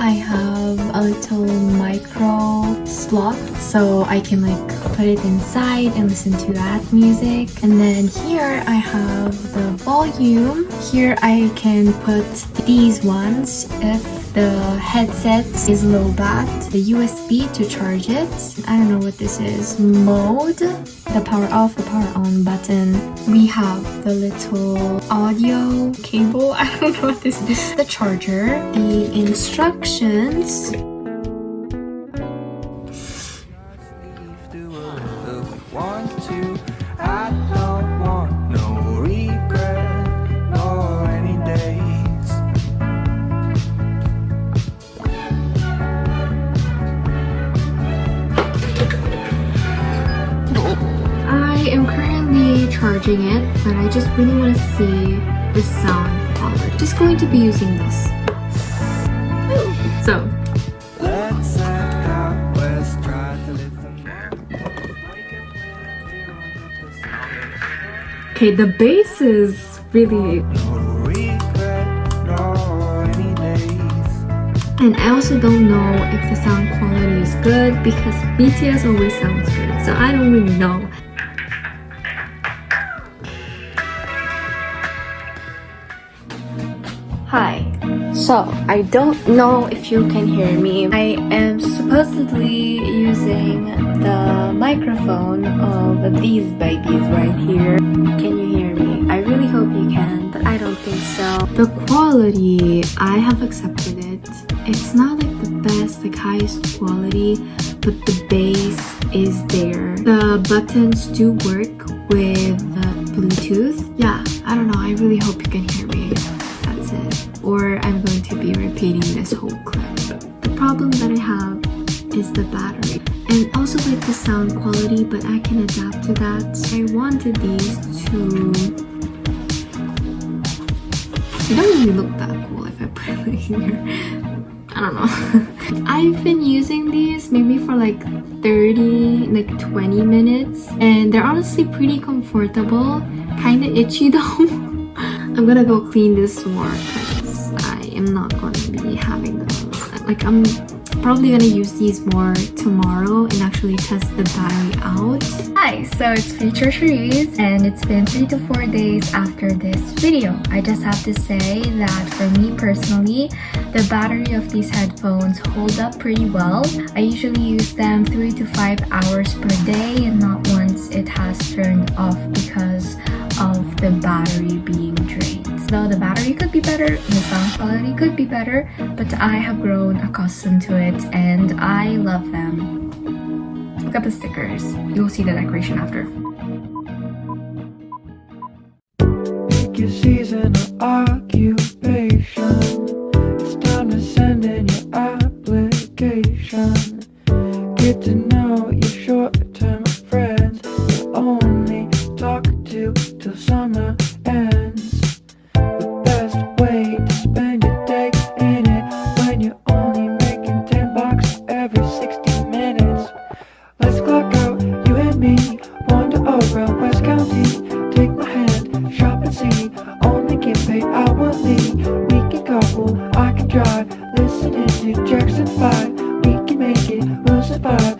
I have a little micro slot, so I can like put it inside and listen to that music. And then here I have the volume. Here I can put these ones if the headset is low bat, the USB to charge it. I don't know what this is. Mode, the power off, the power on button. We have the little audio cable. I don't know what this is. This is the charger. The instructions. I am currently charging it, but I just really want to see the sound quality. Just going to be using this. So. Okay, the bass is really... And I also don't know if the sound quality is good because BTS always sounds good, so I don't really know. Hi. So, I don't know if you can hear me. I am supposedly using the microphone of these babies right here. Can you hear me? I really hope you can, but I don't think so. The quality, I have accepted it. It's not like the best, like highest quality, but the bass is there. The buttons do work with Bluetooth. Yeah, I don't know. I really hope you can hear me. That's it. Or I'm going to be repeating this whole clip. The problem that I have is the battery. And also like the sound quality, but I can adapt to that. I wanted these to... They don't really look that cool if I put it here. I don't know. I've been using these maybe for like 20 minutes. And they're honestly pretty comfortable. Kinda itchy though. I'm gonna go clean this more because I am not gonna be having them. Like I'm probably gonna use these more tomorrow and actually test the battery out. Hi, so it's Future Charmies and it's been 3 to 4 days after this video. I just have to say that for me personally, the battery of these headphones hold up pretty well. I usually use them 3 to 5 hours per day and not once it has turned off because of the battery being drained. So the battery could be better, the sound quality could be better, but I have grown accustomed to it and I love them. Look at the stickers. You'll see the decoration after. Pick your season or occupation. It's time to send in your application. Get to know your short-term friends you only talk to till summer ends. The best way to spend your day in it when you're only making $10 every 60 minutes. Let's clock out, you and me, wander around West County. Take my hand, shop and see, only get paid hourly. We can carpool, I can drive, listening to Jackson 5. We can make it, we'll survive.